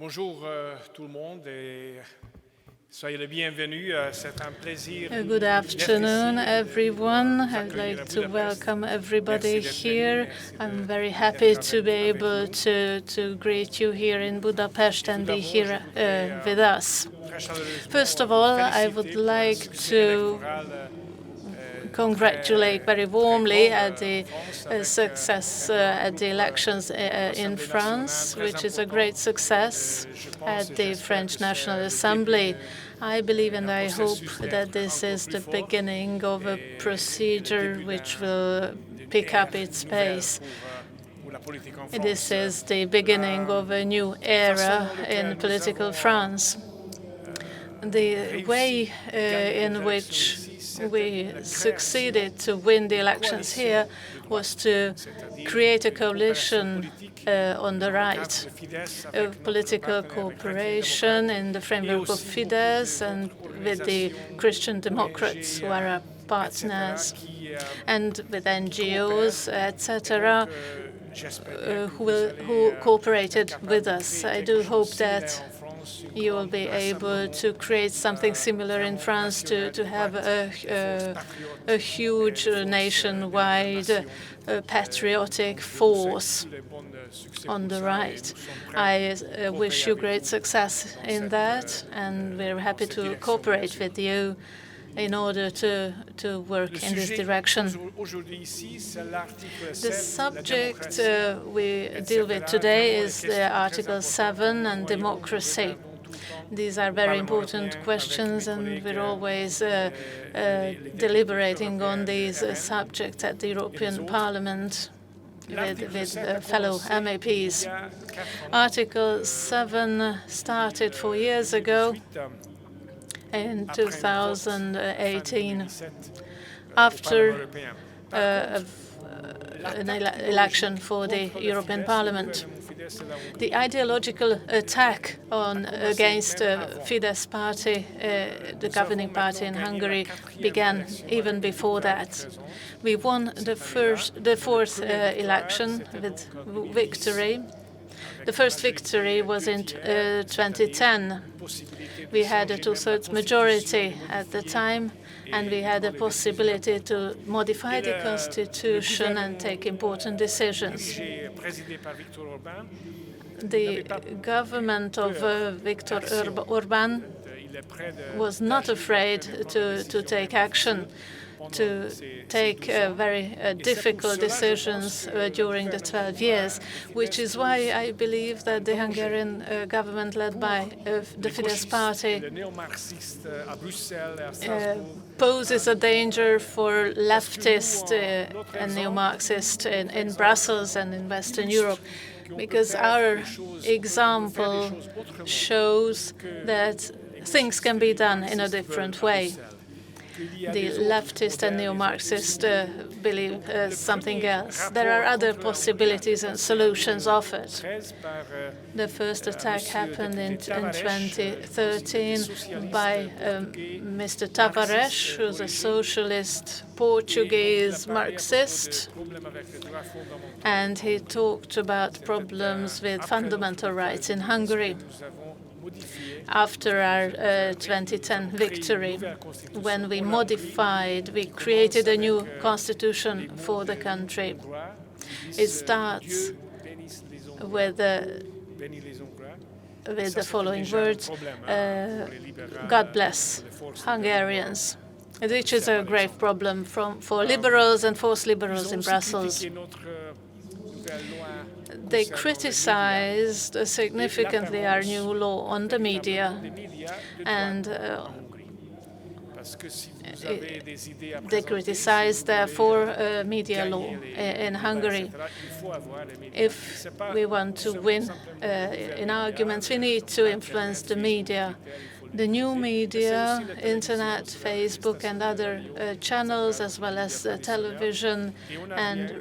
Bonjour tout le monde et soyez les bienvenus. C'est un plaisir. Good afternoon, everyone. I'd like to welcome everybody here. I'm very happy to be able to greet you here in Budapest and be here with us. First of all, I would like to congratulate very warmly at the success at the elections in France, which is a great success at the French National Assembly. I believe and I hope that this is the beginning of a procedure which will pick up its pace. This is the beginning of a new era in political France. The way in which we succeeded to win the elections here was to create a coalition on the right, of political cooperation in the framework of Fidesz and with the Christian Democrats, who are our partners, and with NGOs, etc., who cooperated with us. I do hope that you will be able to create something similar in France, to have a huge nationwide patriotic force on the right. I wish you great success in that, and we're happy to cooperate with you in order to work in this direction. The subject we deal with today is the Article 7 and democracy. These are very important questions, and we're always deliberating on these subjects at the European Parliament with fellow MEPs. Article 7 started 4 years ago in 2018, after an election for the European Parliament. The ideological attack against Fidesz party, the governing party in Hungary, began even before that. We won the fourth election with victory. The first victory was in 2010. We had a two-thirds majority at the time, and we had a possibility to modify the constitution and take important decisions. The government of Viktor Orbán was not afraid to take action, to take very difficult decisions during the 12 years, which is why I believe that the Hungarian government led by the Fidesz party poses a danger for leftists and neo-Marxists in Brussels and in Western Europe, because our example shows that things can be done in a different way. The leftist and neo-Marxist believe something else. There are other possibilities and solutions offered. The first attack happened in 2013 by Mr. Tavares, who's a socialist Portuguese Marxist, and he talked about problems with fundamental rights in Hungary. After our 2010 victory, when we created a new constitution for the country. It starts with the following words: God bless Hungarians, which is a grave problem for liberals and false liberals in Brussels. They criticized significantly our new law on the media, and they criticized, therefore, media law in Hungary. If we want to win in arguments, we need to influence the media. The new media, internet, Facebook, and other channels, as well as television and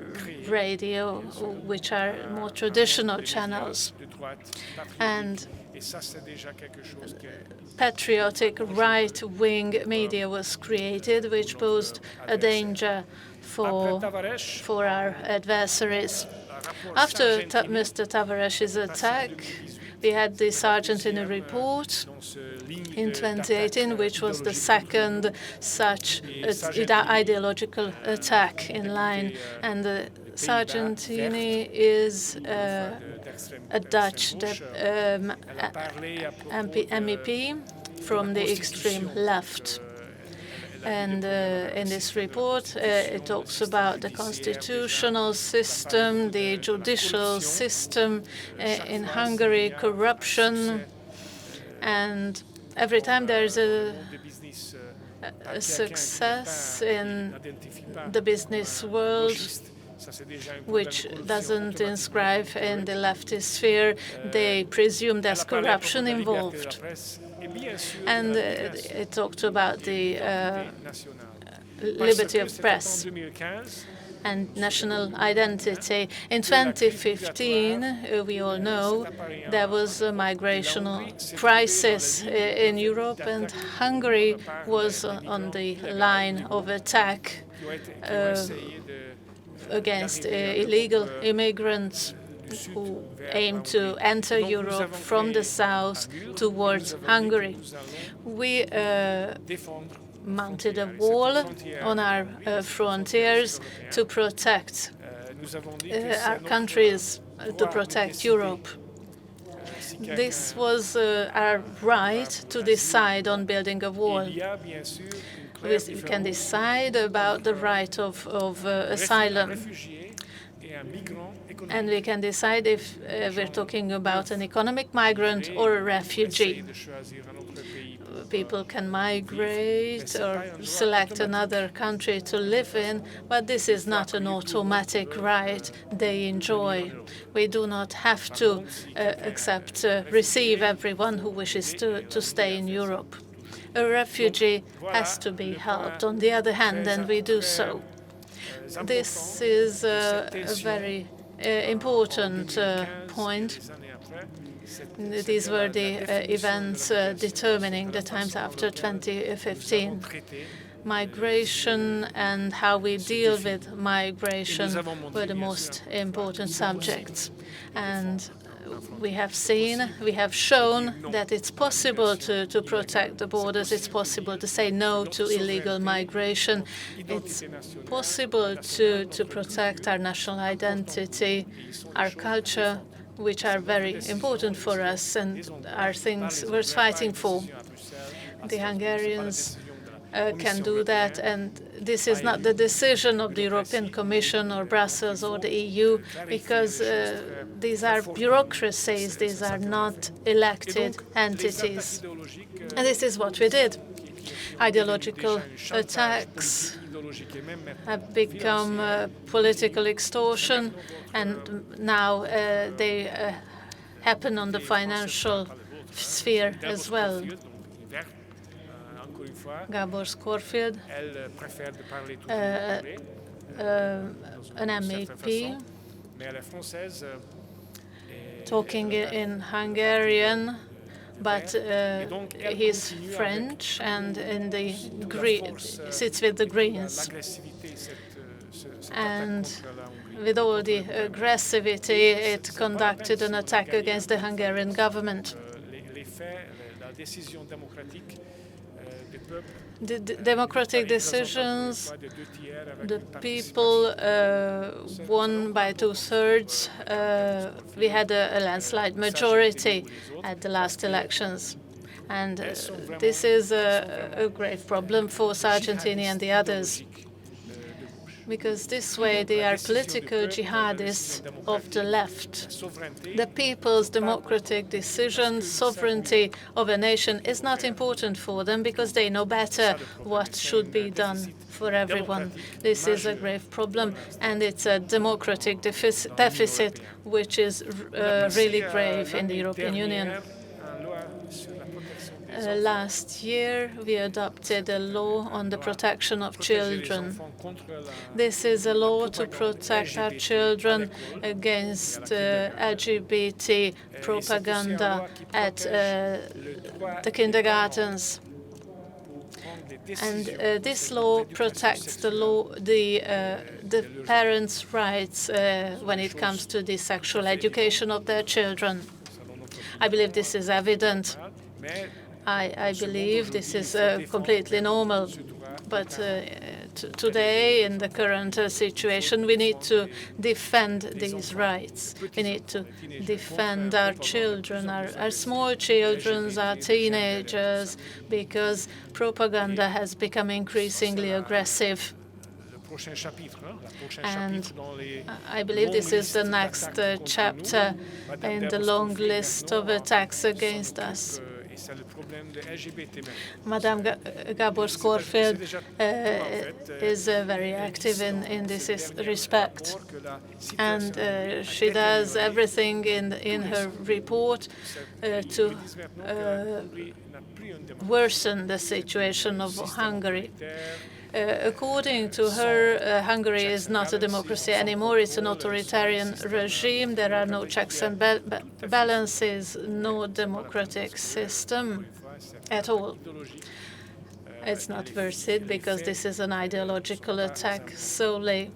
radio, which are more traditional channels. And patriotic right-wing media was created, which posed a danger for our adversaries. After Mr. Tavares' attack, We had the Sargentini report in 2018, which was the second such ideological attack in line. And Sargentini is a Dutch MEP from the extreme left. And in this report, it talks about the constitutional system, the judicial system in Hungary, corruption, and every time there is a success in the business world, which doesn't inscribe in the leftist sphere, they presume there's corruption involved. And it talked about the liberty of press and national identity. In 2015, we all know, there was a migrational crisis in Europe, and Hungary was on the line of attack against illegal immigrants who aim to enter Europe from the south towards Hungary. We mounted a wall on our frontiers to protect our countries, to protect Europe. This was our right to decide on building a wall. We can decide about the right of asylum. And we can decide if we're talking about an economic migrant or a refugee. People can migrate or select another country to live in, but this is not an automatic right they enjoy. We do not have to receive everyone who wishes to stay in Europe. A refugee has to be helped, on the other hand, and we do so. This is a very important point. These were the events determining the times after 2015. Migration and how we deal with migration were the most important subjects. And we have shown that it's possible to protect the borders. It's possible to say no to illegal migration. It's possible to protect our national identity, our culture, which are very important for us and are things worth fighting for. The Hungarians can do that, and this is not the decision of the European Commission or Brussels or the EU, because these are bureaucracies, these are not elected entities. And this is what we did. Ideological attacks have become political extortion, and now they happen on the financial sphere as well. Gábor Scorfield, an MEP, talking in Hungarian, but he's French and sits with the Greens. And with all the aggressivity, it conducted an attack against the Hungarian government. The democratic decisions, the people won by 2/3. We had a landslide majority at the last elections. And this is a great problem for Sargentini and the others, because this way they are political jihadists of the left. The people's democratic decision, sovereignty of a nation is not important for them, because they know better what should be done for everyone. This is a grave problem, and it's a democratic deficit which is really grave in the European Union. Last year, we adopted a law on the protection of children. This is a law to protect our children against LGBT propaganda at the kindergartens. And this law protects the parents' rights when it comes to the sexual education of their children. I believe this is evident. I believe this is completely normal. But today, in the current situation, we need to defend these rights. We need to defend our children, our small children, our teenagers, because propaganda has become increasingly aggressive. And I believe this is the next chapter in the long list of attacks against us. Madame Gabor Scorfield is very active in this respect, and she does everything in her report to worsen the situation of Hungary. According to her, Hungary is not a democracy anymore. It's an authoritarian regime. There are no checks and balances, no democratic system at all. It's not worth it because this is an ideological attack solely.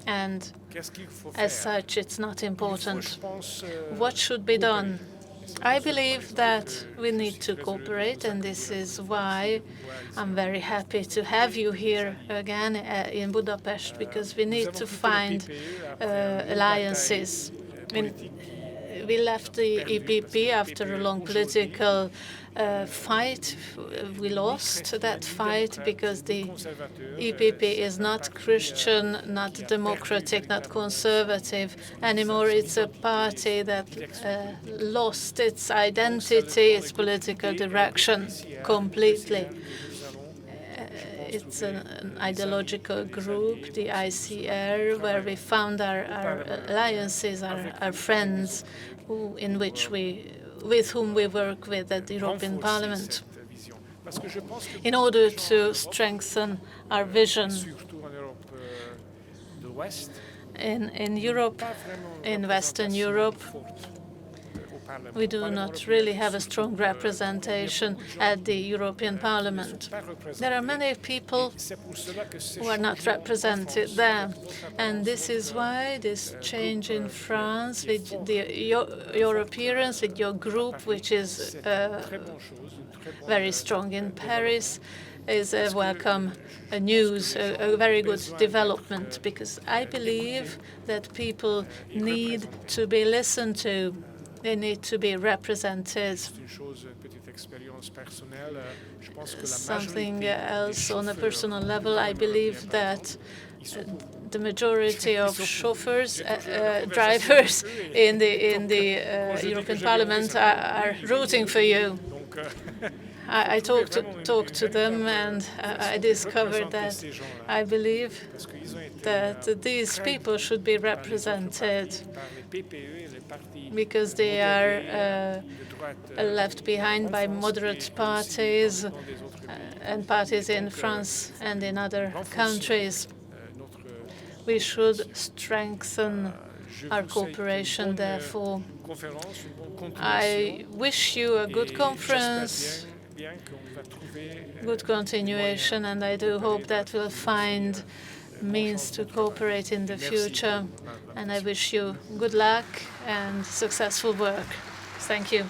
And as such, it's not important. What should be done? I believe that we need to cooperate, and this is why I'm very happy to have you here again in Budapest, because we need to find alliances. We left the EPP after a long political fight. We lost that fight because the EPP is not Christian, not democratic, not conservative anymore. It's a party that lost its identity, its political direction completely. It's an ideological group, the ICR, where we found our alliances, our friends, with whom we work with at the European Parliament, in order to strengthen our vision in Europe, in Western Europe. We do not really have a strong representation at the European Parliament. There are many people who are not represented there, and this is why this change in France, with your appearance, with your group, which is very strong in Paris, is a welcome news, a very good development, because I believe that people need to be listened to. They need to be represented. Something else on a personal level, I believe that the majority of chauffeurs, drivers in the European Parliament are rooting for you. I talked to them, and I discovered that I believe that these people should be represented because they are left behind by moderate parties and parties in France and in other countries. We should strengthen our cooperation, therefore. I wish you a good conference, good continuation, and I do hope that we'll find means to cooperate in the future. And I wish you good luck and successful work. Thank you.